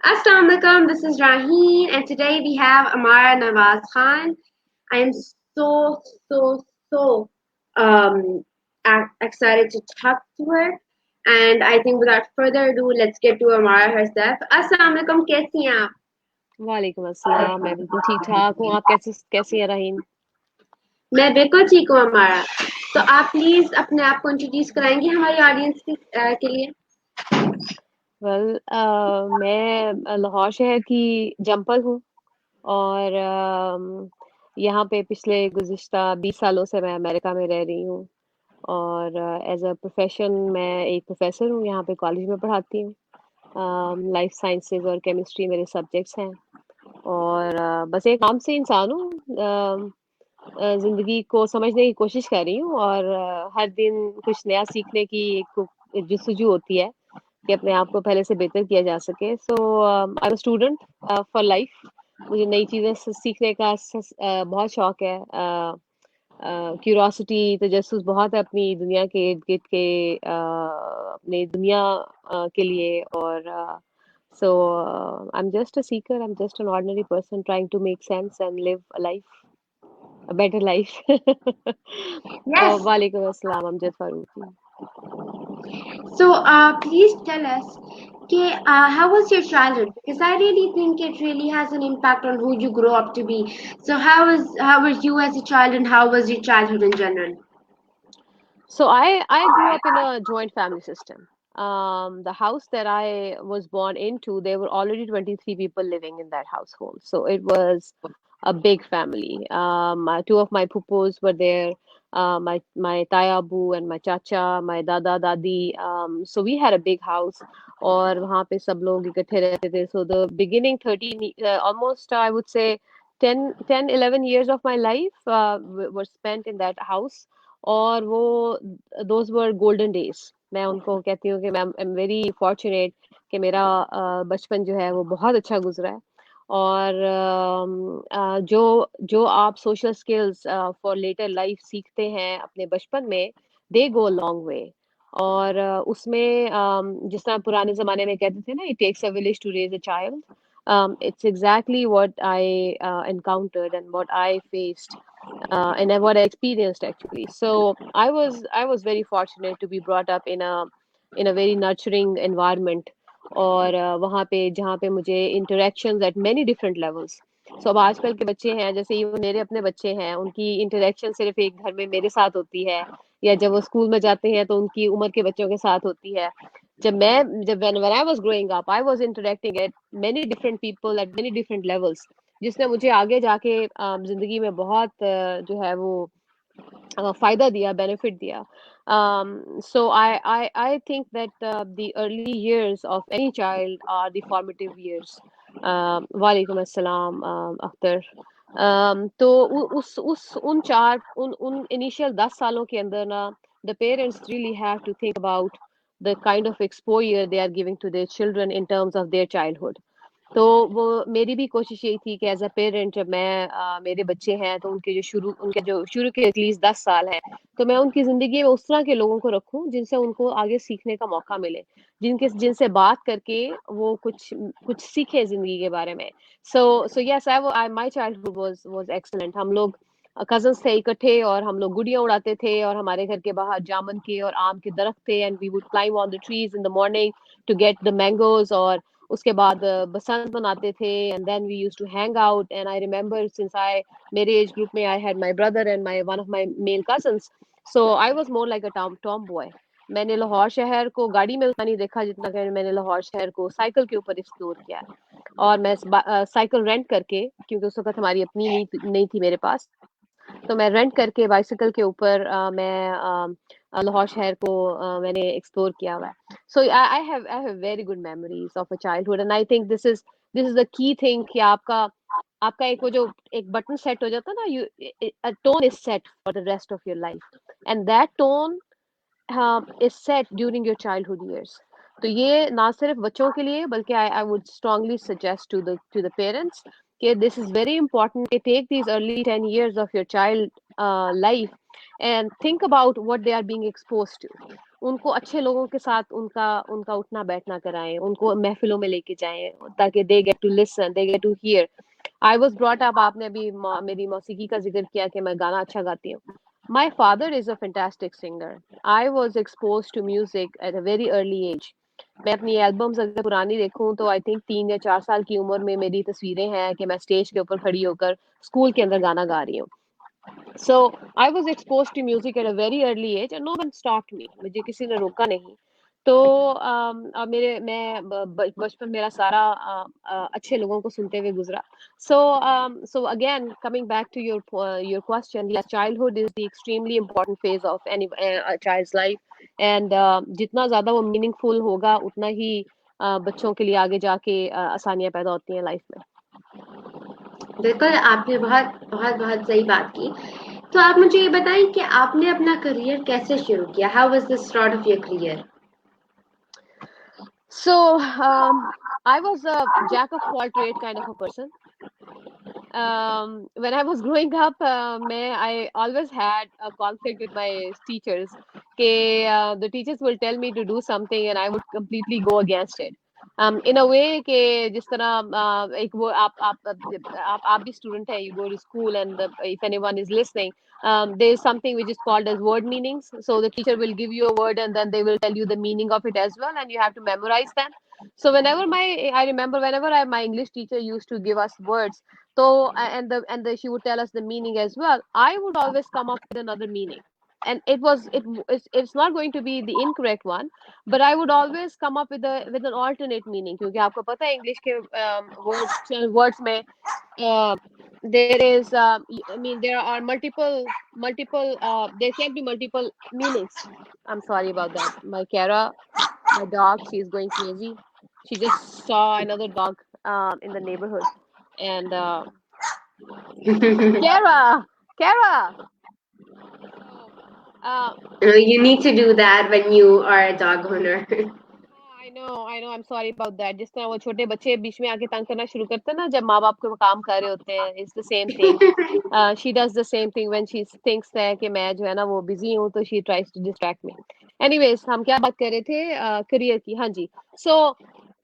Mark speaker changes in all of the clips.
Speaker 1: Assalamu alaikum, this is Raheen, and today we have Ammara Nawaz Khan. I am so um, excited to talk to her, and I think without further ado, let's get to Ammara herself. Assalamu alaikum, कैसी हैं आप?
Speaker 2: वालेकुम अस्सलाम। मैं बिल्कुल ठीक ठाक हूँ। आप कैसी हैं रहीन?
Speaker 1: मैं बिल्कुल ठीक हूँ अमारा। तो आप प्लीज अपने आप को इंट्रोड्यूस कराएंगे हमारी ऑडियंस के लिए।
Speaker 2: वेल मैं लाहौर शहर की जम्पल हूँ और यहाँ पे पिछले गुज़िश्ता 20 सालों से मैं अमेरिका में रह रही हूँ और एज अ प्रोफेशन मैं एक प्रोफेसर हूँ, यहाँ पे कॉलेज में पढ़ाती हूँ। लाइफ साइंसेज और केमिस्ट्री मेरे सब्जेक्ट्स हैं और बस एक आम से इंसान हूँ। ज़िंदगी को समझने की कोशिश कर रही हूँ और हर दिन कुछ नया सीखने की एक जुस्तजू होती है कि अपने आप को पहले से बेहतर किया जा सके। So I am a student for life. मुझे नई चीज़ें सीखने का बहुत शौक है। क्यूरोसिटी, तजस्सुस बहुत है अपनी दुनिया के इर्द गिर्द के, अपनी दुनिया के लिए। और so I am just a seeker, I am just an ordinary person trying to make sense and live a life, a better life.
Speaker 1: Yes.
Speaker 2: Walaikum Assalam, Amjad Farooqi.
Speaker 1: So, please tell us, how was your childhood? Because I really think it really has an impact on who you grow up to be. So, how was you as a child, and how was your childhood in general?
Speaker 2: So I grew up in a joint family system. The house that I was born into, there were already 23 people living in that household. So it was a big family. Two of my pupus were there, my taya abu and my chacha, my dada dadi. So we had a big house, और वहाँ पे सब लोग इकट्ठे रहते थे. So the beginning 13, almost I would say 10, 11 years of my life were spent in that house. और वो दोज वर गोल्डन डेज। मैं उनको कहती हूँ कि मैं एम वेरी फॉर्चुनेट कि मेरा बचपन जो है वो बहुत अच्छा गुजरा है। और जो आप social skills for later life सीखते हैं अपने बचपन में, दे गो लॉन्ग वे। और उसमें जिस तरह पुराने जमाने में कहते थे ना, it takes a village to raise a child, it's exactly what I encountered and what I faced, and what I experienced actually. So I was very fortunate to be brought up in a very nurturing environment. और वहाँ पे जहाँ पे मुझे interactions at many different levels. So अब आजकल के बच्चे हैं, जैसे ये मेरे अपने बच्चे हैं, उनकी इंटरेक्शन सिर्फ एक घर में मेरे साथ होती है, या जब वो स्कूल में जाते हैं तो उनकी उम्र के बच्चों के साथ होती है। जब when I was growing up, I was interacting at many different people at many different levels, जिसने मुझे आगे जाके जिंदगी में बहुत जो है वो फायदा दिया, बेनिफिट दिया. So I think that the early years of any child are the formative years. वालेकुम अस्सलाम अख्तर. तो उस उन चार उन इनिशियल 10 सालों के अंदर ना, the parents really have to think about the kind of exposure they are giving to their children in terms of their childhood. तो वो मेरी भी कोशिश यही थी कि एज अ पेरेंट, जब मैं मेरे बच्चे हैं तो उनके जो शुरू के एटलीस्ट 10 साल हैं, तो मैं उनकी जिंदगी में उस तरह के लोगों को रखूं जिनसे उनको आगे सीखने का मौका मिले, जिनसे बात करके वो कुछ कुछ सीखे जिंदगी के बारे में. So yes, I my childhood was excellent. हम लोग कजन्स थे इकट्ठे, और हम लोग गुड़ियां उड़ाते थे, और हमारे घर के बाहर जामुन के और आम के दरख्त थे, and we would climb on the trees in the morning to get the mangoes. और उसके बाद बसंत मनाते थे, and then we used to hang out. And I remember, since I मेरे एज ग्रुप में I had my brother and my one of my male cousins, so I was more like a tomboy. मैंने लाहौर शहर को गाड़ी में उतना नहीं देखा जितना कि मैंने लाहौर शहर को साइकिल के ऊपर एक्सप्लोर किया. और मैं साइकिल रेंट करके, क्योंकि उस वक्त हमारी अपनी नहीं थी मेरे पास, तो मैं रेंट करके बाइसिकल के ऊपर मैं लाहौर शहर को मैंने एक्सप्लोर किया हुआ है. So I have very good memories of a childhood, and I think this is the key thing कि आपका आपका एक वो जो एक बटन सेट हो जाता है ना, you a tone is set for the rest of your life, and that tone is set during your childhood years. तो ये ना सिर्फ बच्चों के लिए, बल्कि I would strongly suggest to the parents कि this is very important, कि take these early 10 years of your child life and think about what they are being exposed to. उनको अच्छे लोगों के साथ उनका उनका उठना बैठना कराएं, उनको महफिलों में लेके जाएं, ताकि they get to listen, they get to hear. I was brought up, आपने अभी मेरी मौसीकी का जिक्र किया कि मैं गाना अच्छा गाती हूँ। My father is a fantastic singer. I was expose to music at a very early age. मैं अपनी एल्बम्स अगर पुरानी देखूं तो आई थिंक 3 या 4 साल की उम्र में मेरी तस्वीरें हैं कि मैं स्टेज के ऊपर खड़ी होकर स्कूल के अंदर गाना गा रही हूँ। So I was exposed to music at a very early age and no one stopped me. मुझे किसी ने रोका नहीं। तो अब मेरे मैं बचपन मेरा सारा अच्छे लोगों को सुनते हुए गुजरा। So again, coming back to your question, yes, childhood is the extremely important phase of any a child's life, and जितना ज्यादा वो meaningful होगा उतना ही बच्चों के लिए आगे जाके आसानियां पैदा होती हैं लाइफ में।
Speaker 1: बिल्कुल, आपने बहुत बहुत बहुत सही बात की। तो आप मुझे ये बताएं कि आपने अपना करियर कैसे शुरू किया? How was the start of your career?
Speaker 2: So I was a jack of all trade kind of a person. When I was growing up, I always had a conflict with my teachers. The teachers will tell me to do something and I would completely go against it. In a way कि जिस तरह एक वो आप भी student है, you go to school and if anyone is listening, there is something which is called as word meanings. So the teacher will give you a word and then they will tell you the meaning of it as well, and you have to memorize them. So I remember whenever my English teacher used to give us words, so she would tell us the meaning as well. I would always come up with another meaning, and it's not going to be the incorrect one, but I would always come up with an alternate meaning. क्योंकि आपको पता है English के words में uh, there is I mean there are multiple there can be multiple meanings. I'm sorry about that. My dog, she's going crazy. She just saw another dog in the neighborhood, and Kara, Kara. So,
Speaker 1: You need to do that when you are a dog owner.
Speaker 2: I know. I'm sorry about that. जिस तरह वो छोटे बच्चे बीच में आके तंग करना शुरू करते हैं ना, जब माँ बाप को काम कर रहे होते हैं, it's the same thing. She does the same thing when she thinks है कि मैं जो है ना वो busy हूँ, तो she tries to distract me. Anyways, हम क्या बात कर रहे थे career की? हाँ जी. So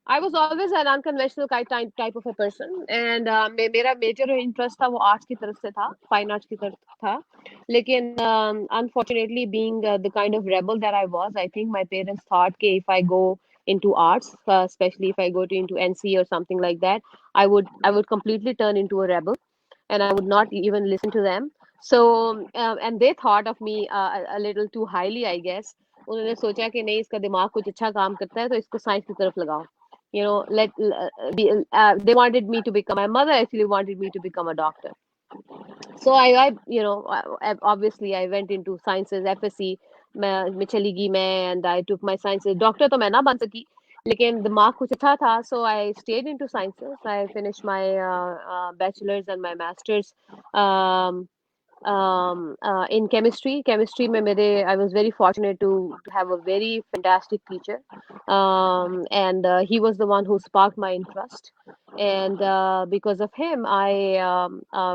Speaker 2: I was always an unconventional type of a person, and मेरा major interest था वो arts की तरफ से था, fine arts की तरफ था. लेकिन unfortunately, being the kind of rebel that I was, I think my parents thought कि if I go into arts, especially if I go into NC or something like that, I would completely turn into a rebel, and I would not even listen to them. So and they thought of me a little too highly, I guess. उन्होंने सोचा कि नहीं, इसका दिमाग कुछ अच्छा काम करता है तो इसको साइंस की तरफ लगाओ. They wanted me to become, my mother actually wanted me to become a doctor. So obviously I went into sciences, FSC. मैं चली गई मैं, and I took my sciences. Doctor तो मैं ना बन सकी, लेकिन दिमाग कुछ अच्छा था, so I stayed into sciences. I finished my bachelor's and my master's um, in chemistry. Chemistry में मेरे, I was very fortunate to have a very fantastic teacher, and he was the one who sparked my interest. And because of him, I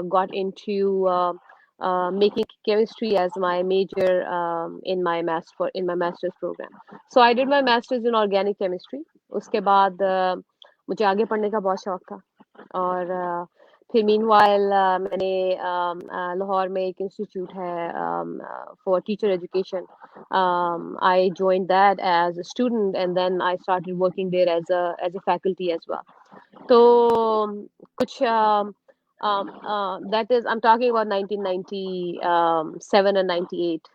Speaker 2: got into making chemistry as my major in my master's program. So I did my master's in organic chemistry. उसके बाद मुझे आगे पढ़ने का बहुत शौक था, और फिर मीनवाइल मैंने लाहौर में एक इंस्टीट्यूट है for teacher education. I joined that as a student, and then I started working there as a faculty as well. तो कुछ that is, I'm talking about 1997 and 98.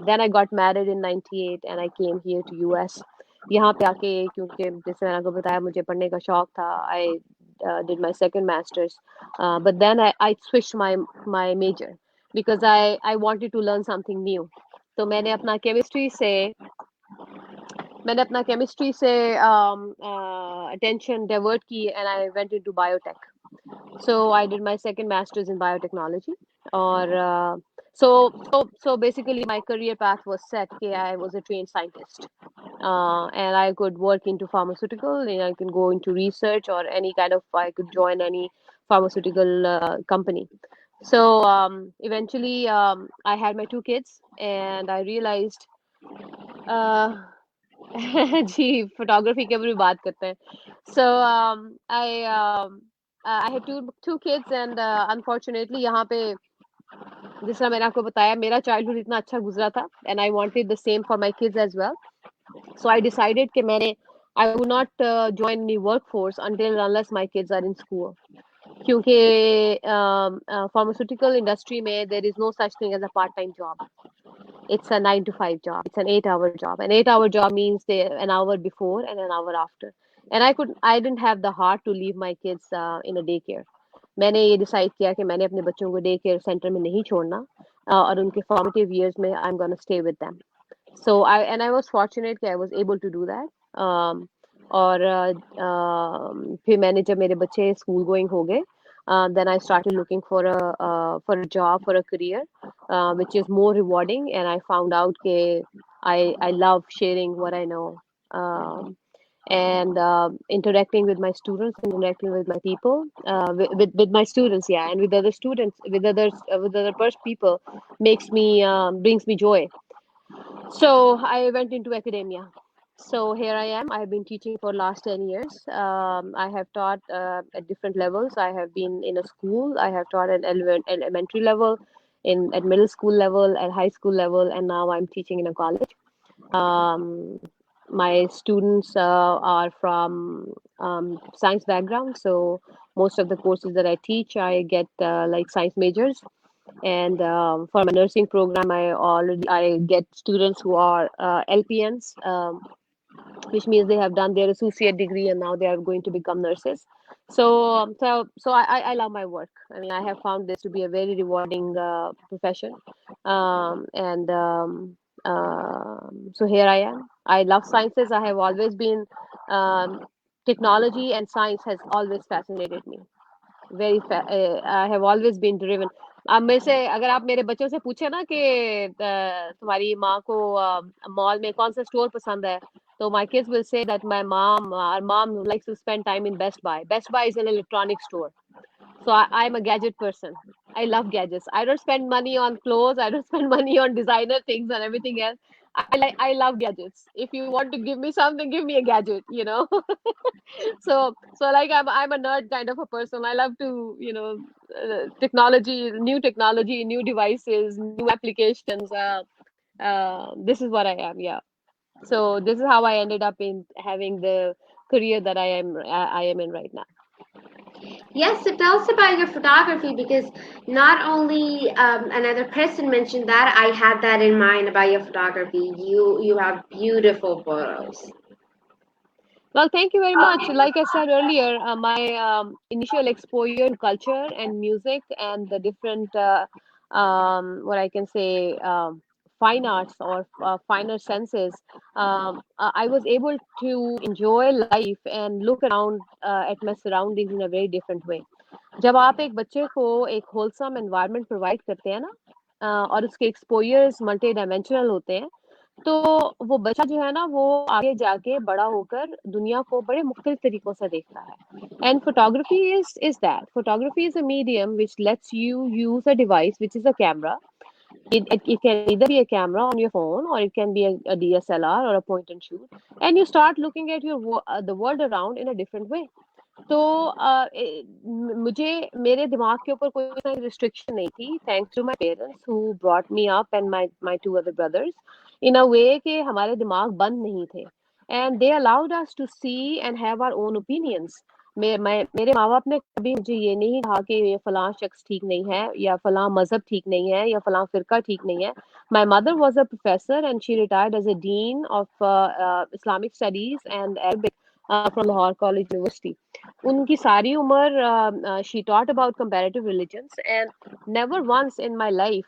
Speaker 2: Then I got married in 98 and I came here to US. यहाँ पे आके, क्योंकि जैसे मैंने आपको बताया मुझे पढ़ने का शौक था, I did my second master's, but then I switched my major because I wanted to learn something new. तो मैंने अपना केमिस्ट्री से attention divert की, and I went into biotech. So I did my second master's in biotechnology, or so basically my career path was set. I was a trained scientist, and I could work into pharmaceutical, and I can go into research or any kind of, I could join any pharmaceutical company. So eventually, I had my two kids, and I realized uh, ji, photography के ऊपर भी बात करते हैं. So I had two kids and unfortunately यहाँ पे जिस तरह मैंने आपको बताया मेरा childhood इतना अच्छा गुजरा था and I wanted the same for my kids as well. So I decided कि मैंने I would not join the workforce until unless my kids are in school. क्योंकि pharmaceutical industry में there is no such thing as a part-time job. It's a 9 to 5 job. It's an 8 hour job. An 8 hour job means an hour before and an hour after. And I didn't have the heart to leave my kids in a daycare. मैंने ये decide किया कि मैंने अपने बच्चों को day care centre में नहीं छोड़ना और उनके फॉर्मेटिव ईयर्स में I am gonna stay with them. So I was fortunate that I was able to do that. और फिर मैंने जब मेरे बच्चे स्कूल गोइंग हो गए then I started looking for a job for a career which is more rewarding and I found out that I love sharing what I know um, and interacting with my students and interacting with my people with my students, yeah, and with other students with other people makes me brings me joy. So I went into academia. So here I am. I have been teaching for last 10 years. I have taught at different levels. I have been in a school. I have taught at elementary level, at middle school level, at high school level, and now I'm teaching in a college. Um, my students are from science background, so most of the courses that I teach, I get like science majors, and for my nursing program I get students who are LPNs, which means they have done their associate degree and now they are going to become nurses. So I love my work. I mean, I have found this to be a very rewarding profession, and so here I am. I love sciences. I have always been um, technology and science has always fascinated me. I have always been driven. अब मेरे से अगर आप मेरे बच्चों से पूछे ना कि तुम्हारी माँ को मॉल में कौन सा स्टोर पसंद है, तो my kids will say that our mom likes to spend time in Best Buy. Best Buy is an electronic store. So I'm a gadget person. I love gadgets. I don't spend money on clothes. I don't spend money on designer things and everything else. I love gadgets. If you want to give me something, give me a gadget, you know. So like I'm a nerd kind of a person. I love to, technology, new devices, new applications. This is what I am, yeah. So this is how I ended up in having the career that I am in right now.
Speaker 1: Yes, so tell us about your photography because not only another person mentioned that, I had that in mind about your photography. You have beautiful photos.
Speaker 2: Well, thank you very much. Like I said earlier, my initial exposure to culture and music and the different, what I can say, fine arts or finer senses, I was able to enjoy life and look around at my surroundings in a very different way. जब आप एक बच्चे को एक wholesome environment provide करते हैं ना, और उसके एक्सपोजर्स मल्टी डायमेंशनल होते हैं, तो वो बच्चा जो है ना वो आगे जाके बड़ा होकर दुनिया को बड़े मुख्तलिफ तरीकों से देखता है. And photography is a medium which lets you use a device which is a camera. It can either be a camera on your phone or it can be a DSLR or a point and shoot, and you start looking at the world around in a different way. तो मुझे मेरे दिमाग के ऊपर कोई इतना restriction नहीं थी, thanks to my parents who brought me up and my two other brothers in a way कि हमारे दिमाग बंद नहीं थे, and they allowed us to see and have our own opinions. मेरे माँ बाप ने कभी मुझे ये नहीं कहा कि ये फलां शख्स ठीक नहीं है या फलां मजहब ठीक नहीं है या फलां फिरका ठीक नहीं है. My mother was a professor and she retired as a dean of Islamic studies and Arabic from Lahore College University. उनकी सारी उम्र she taught about comparative religions, and never once in my life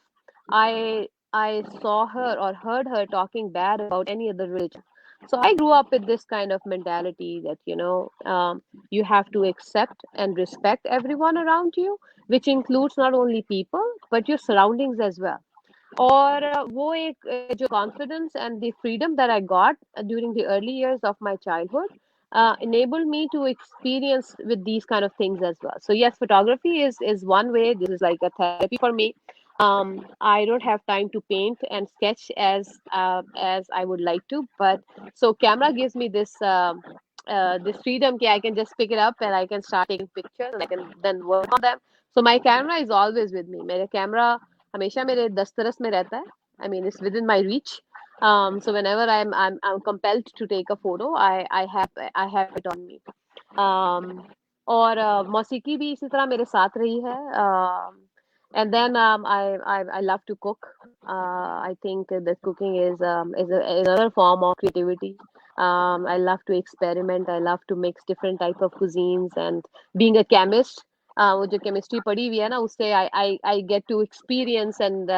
Speaker 2: I saw her or heard her talking bad about any other religion. So I grew up with this kind of mentality that you have to accept and respect everyone around you, which includes not only people but your surroundings as well. और वो एक जो confidence and the freedom that I got during the early years of my childhood enabled me to experience with these kind of things as well. So yes, photography is one way. This is like a therapy for me. I don't have time to paint and sketch as I would like to, but so camera gives me this freedom that I can just pick it up and I can start taking pictures and I can then work on them. So my camera is always with me. मेरा camera हमेशा मेरे दस्तरस में रहता है. I mean, it's within my reach. So whenever I'm compelled to take a photo, I have it on me. um, और मौसीकी भी इसी तरह मेरे साथ रही है. And then I love to cook. I think that cooking is another form of creativity. I love to experiment. I love to mix different type of cuisines. And being a chemist, वो जो chemistry पढ़ी हुई है ना, उससे I get to experience and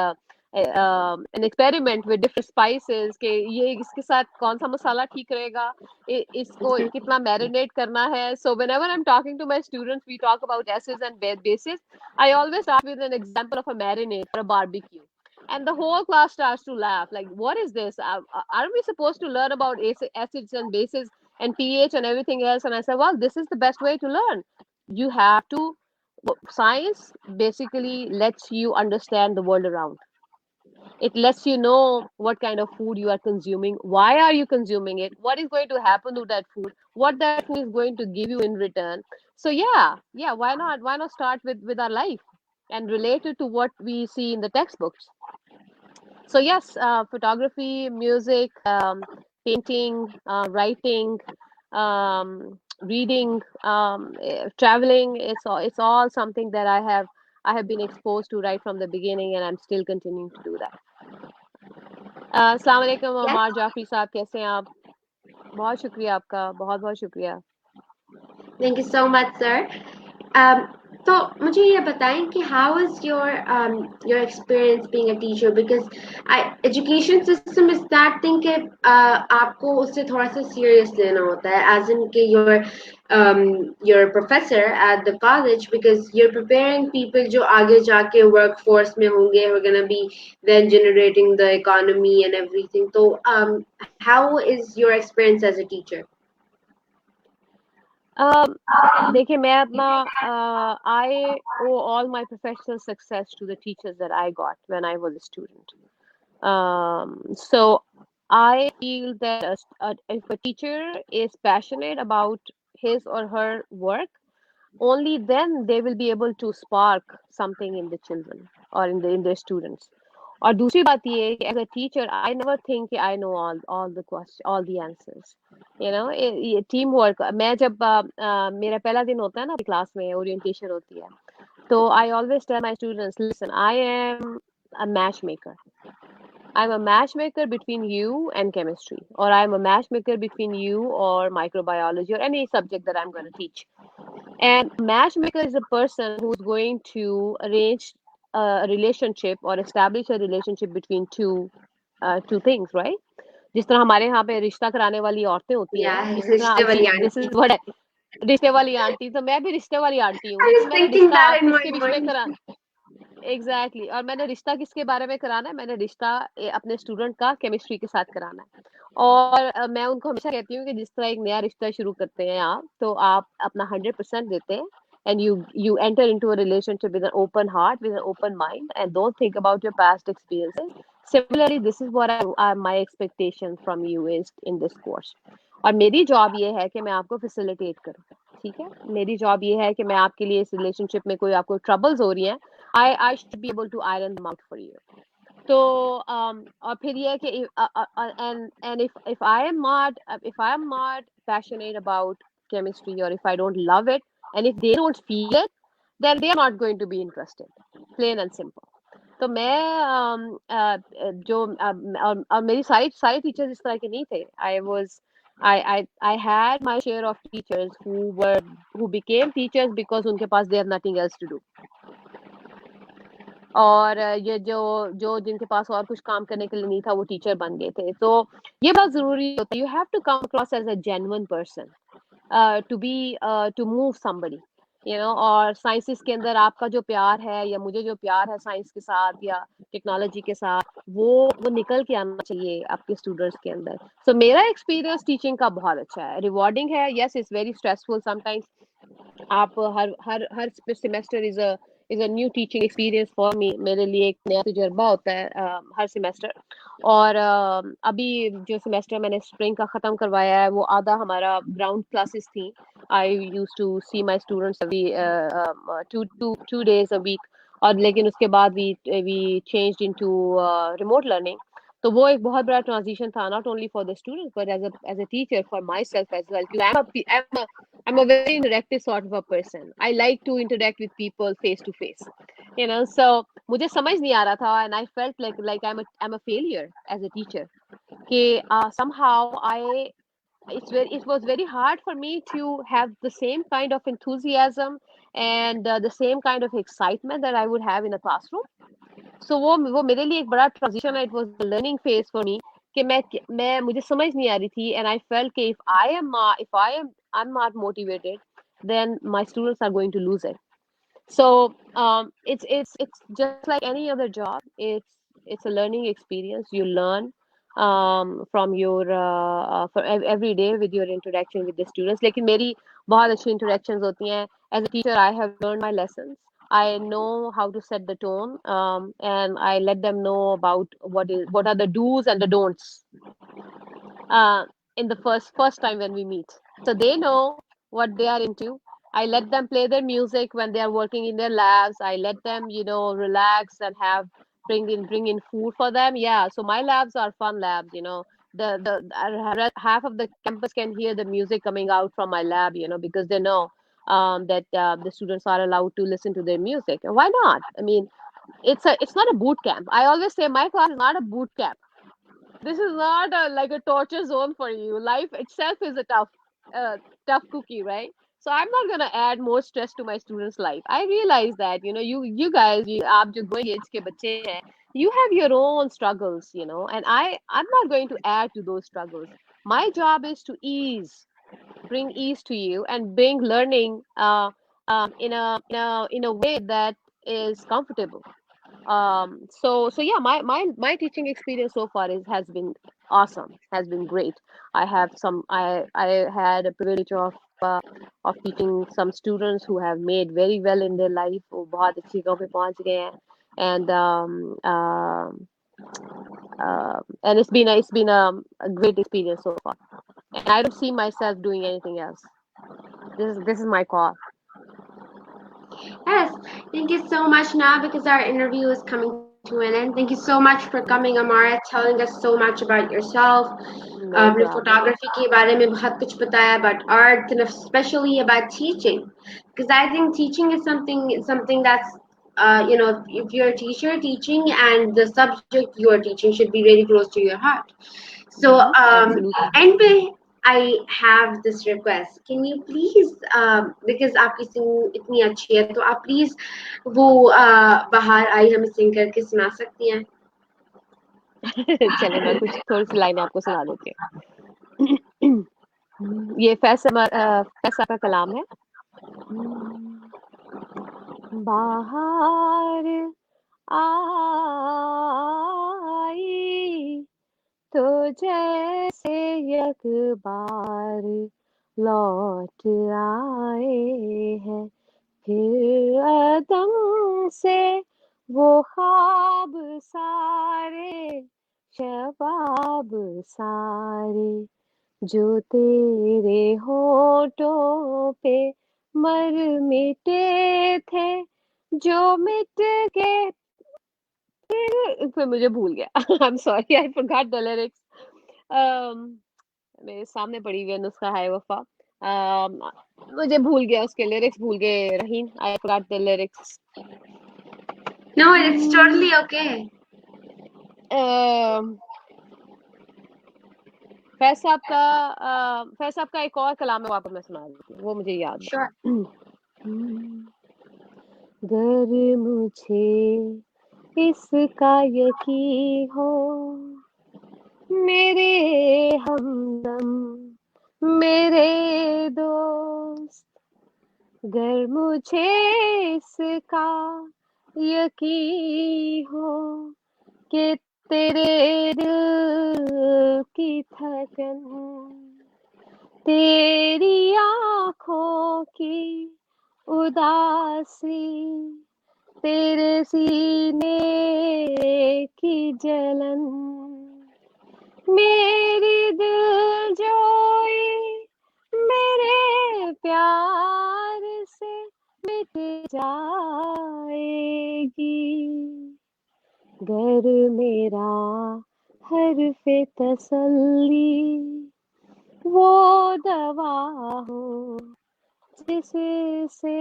Speaker 2: experiment with different spices कि ये इसके साथ कौन सा मसाला ठीक रहेगा, इसको कितना marinate करना है. So whenever I'm talking to my students, we talk about acids and bases. I always start with an example of a marinade for a barbecue. And the whole class starts to laugh. Like, what is this? Aren't we supposed to learn about acids and bases and pH and everything else? And I said, well, this is the best way to learn. You have to, science basically lets you understand the world around. It lets you know what kind of food you are consuming, why are you consuming it, what is going to happen to that food, what that food is going to give you in return. So yeah, why not start with our life and relate it to what we see in the textbooks. So yes, photography, music, painting, writing, reading, traveling, it's all something that I have been exposed to right from the beginning, and I'm still continuing to do that. अस्सलाम वालेकुम
Speaker 1: Yes.
Speaker 2: अमार जाफरी साहब, कैसे हैं आप? बहुत शुक्रिया आपका, बहुत बहुत शुक्रिया.
Speaker 1: Thank you so much, sir. Um, तो मुझे ये बताएं कि how is your experience being a teacher, because education system is that thing कि आपको उससे थोड़ा सा serious लेना होता है, as in कि your professor at the college, because you're preparing people जो आगे जाके workforce में होंगे, who are gonna be then generating the economy and everything. तो how is your experience as a teacher?
Speaker 2: um, देखिए, मैं अपना I owe all my professional success to the teachers that I got when I was a student. So I feel that if a teacher is passionate about his or her work, only then they will be able to spark something in the children or in their students. और दूसरी बात ये है कि as a teacher I never think कि I know all the questions, all the answers. ये team work. मैं जब मेरा पहला दिन होता है ना क्लास में, ओरिएंटेशन होती है, तो I always tell my students, listen, I am a matchmaker. I'm a matchmaker between you and chemistry, or I'm a matchmaker between you or microbiology or any subject that I'm going to teach. And a matchmaker is a person who's going to arrange a relationship or establish a relationship between two things, right? जिस तरह हमारे यहाँ पे रिश्ता कराने वाली औरतें होती हैं,
Speaker 1: Yeah,
Speaker 2: इसी तरह
Speaker 1: रिश्ते
Speaker 2: अब
Speaker 1: वाली
Speaker 2: दिस
Speaker 1: आंटी.
Speaker 2: इज व्हाट है, रिश्ते वाली आंटी. तो मैं भी रिश्ते वाली आंटी हूँ,
Speaker 1: I was
Speaker 2: लेकिन मैंने
Speaker 1: thinking
Speaker 2: रिश्ता
Speaker 1: that in my
Speaker 2: किसके बीच में
Speaker 1: mind.
Speaker 2: करा. Exactly exactly. और मैंने रिश्ता किसके बारे में कराना है, मैंने रिश्ता अपने स्टूडेंट का केमिस्ट्री के साथ कराना है. और मैं उनको हमेशा कहती हूँ कि जिस तरह एक नया रिश्ता शुरू करते हैं आप, तो आप अपना 100% देते हैं, and you enter into a relationship with an open heart, with an open mind, and don't think about your past experiences. Similarly, this is what my expectation from you is in this course. और मेरी job ये है कि मैं आपको facilitate करूँ. ठीक है, मेरी जॉब ये है कि मैं आपके लिए इस रिलेशनशिप में कोई आपको ट्रबल्स हो रही हैं, I should be able to iron them out for you. तो और फिर ये है कि and if I am not passionate about chemistry, or if I don't love it, and if they don't feel it, then they are not going to be interested, plain and simple. तो मैं और मेरी सारी सारे teachers इस तरह के नहीं थे. I had my share of teachers who became teachers because उनके पास they have nothing else to do. और ये जो जो जिनके पास और कुछ काम करने के लिए नहीं था, वो टीचर बन गए थे. तो ये बात जरूरी होता है. You have to come across as a genuine person to move somebody, और साइंसेस के अंदर आपका जो प्यार है, या मुझे जो प्यार है साइंस के साथ या टेक्नोलॉजी के साथ, वो निकल के आना चाहिए आपके स्टूडेंट्स के अंदर. सो मेरा एक्सपीरियंस टीचिंग का बहुत अच्छा है, रिवॉर्डिंग है. Yes, it's very stressful sometimes. आप हर हर हर semester is a new teaching experience for me. मेरे लिए एक नया तजुर्बा होता है हर सेमेस्टर। और अभी जो सेमेस्टर मैंने स्प्रिंग का ख़त्म करवाया है वो आधा हमारा ग्राउंड क्लासेस थी। I used to see my students every two days a week, और लेकिन उसके बाद we changed into remote learning। तो वो एक बहुत बड़ा ट्रांजिशन था, not only for the students but as a teacher for myself as well, because I'm a very interactive sort of a person. I like to interact with people face to face, you know. So मुझे समझ नहीं आ रहा था, and I felt like I'm a failure as a teacher, कि somehow it was very hard for me to have the same kind of enthusiasm and the same kind of excitement that I would have in a classroom. So वो मेरे लिए एक बड़ा transition है, it was a learning phase for me, कि मैं मुझे समझ नहीं आ रही थी, and I felt कि I'm not motivated, then my students are going to lose it. So it's just like any other job. It's a learning experience. You learn from your for every day with your interaction with the students. लेकिन मेरी बहुत अच्छी interactions होती हैं. As a teacher, I have learned my lessons. I know how to set the tone, and I let them know about what are the do's and the don'ts uh, in the first time when we meet. So they know what they are into. I let them play their music when they are working in their labs. I let them, relax and bring in food for them. Yeah, so my labs are fun labs. The half of the campus can hear the music coming out from my lab. Because they know that the students are allowed to listen to their music. And why not? I mean, it's not a boot camp. I always say my class is not a boot camp. This is not like a torture zone for you. Life itself is a uh, tough cookie, right? So I'm not gonna add more stress to my students' life. I realize that you guys, आप जो growing age के बच्चे हैं, you have your own struggles, and I'm not going to add to those struggles. My job is to bring ease to you and bring learning in a way that is comfortable. So yeah, my teaching experience so far has been awesome, has been great. I had a privilege of teaching some students who have made very well in their life, वो बहुत अच्छी जगह पे पहुंच गए हैं, and it's been a great experience so far, and I don't see myself doing anything else. This is my call.
Speaker 1: Yes, thank you so much now because our interview is coming to an end. Thank you so much for coming, Ammara, telling us so much about yourself.
Speaker 2: No
Speaker 1: आपने
Speaker 2: problem.
Speaker 1: photography के बारे में बहुत कुछ बताया about art and especially about teaching, because I think teaching is something that's if you're a teacher teaching and the subject you are teaching should be very close to your heart. So
Speaker 2: Absolutely.
Speaker 1: and I have this request. Can you please, because आपकी sing इतनी अच्छी है, तो आप please वो बाहर आई हमें sing करके सुना सकती हैं?
Speaker 2: चले, मैं कुछ थोड़ी सी लाइनें आपको सुना देती हूँ। ये फैज़ का कलाम है। बाहर आई तो जैसे यकबार लौट आए हैं, फिर अदम से वो ख्वाब सारे, शबाब सारे, जो तेरे होठों पे मर मिटे थे, जो मिट के फिर मुझे भूल गया। I am sorry, I forgot the lyrics. मेरे सामने पड़ी हुई है नुस्खा है वफा। um, मुझे भूल गया, उसके लिरिक्स भूल गए रहीन। I forgot the lyrics.
Speaker 1: No, it's totally okay.
Speaker 2: Faiz साहब का एक और कलाम है, वापस मैं सुना देती हूँ, वो मुझे याद
Speaker 1: Sure.
Speaker 2: है। गर मुझे इसका यकीन हो, मेरे हमदम, मेरे दोस्त, गर मुझे इसका यकीन हो कि तेरे दिल की धड़कन, तेरी आंखों की उदासी तेरे सीने की जलन मेरी दिलजोई मेरे प्यार से मिट जाएगी। घर मेरा हर्फ़े तसल्ली वो दवा हो जिससे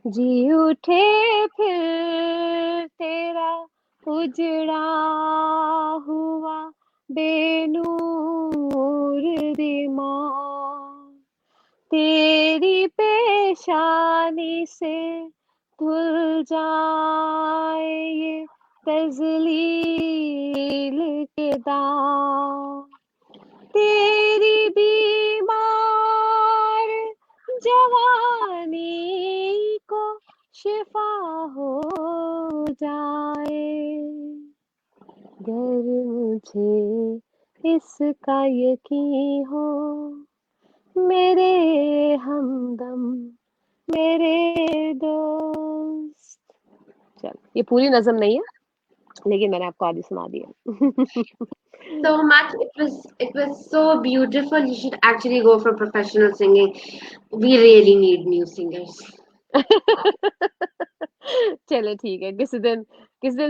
Speaker 2: जी उठे फिर तेरा उजड़ा हुआ बेनूर दिमाग तेरी पेशानी से धुल जाए ये तजलील के दाग तेरी बीमार जवानी को शिफा हो जाए गर मुझे इसका यकीन हो मेरे हमदम मेरे दोस्त। चल ये पूरी नज़म नहीं है लेकिन मैंने आपको आधी सुना दी है।
Speaker 1: So much. It was so beautiful. You should actually go for professional singing. We really need new singers.
Speaker 2: चले ठीक है किसी दिन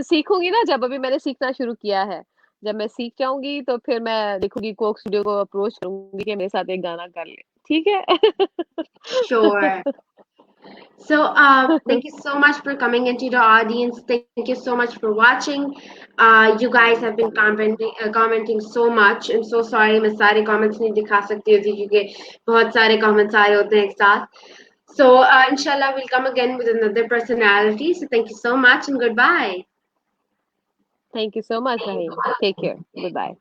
Speaker 2: सीखूंगी ना जब अभी मैंने सीखना शुरू किया है जब मैं सीख जाऊंगी तो फिर मैं देखूंगी कोक स्टूडियो को अप्रोच करूंगी कि मेरे साथ एक गाना कर ले ठीक है।
Speaker 1: Sure. So, thank you so much for coming into the audience. Thank you so much for watching. You guys have been commenting so much. I'm so sorry मैं सारे comments नहीं दिखा सकती होती क्योंकि बहुत सारे comments आए होते हैं एक साथ. So, inshallah, we'll come again with another personality. So, thank you so much and goodbye.
Speaker 2: Thank you so much Rahim take care good bye.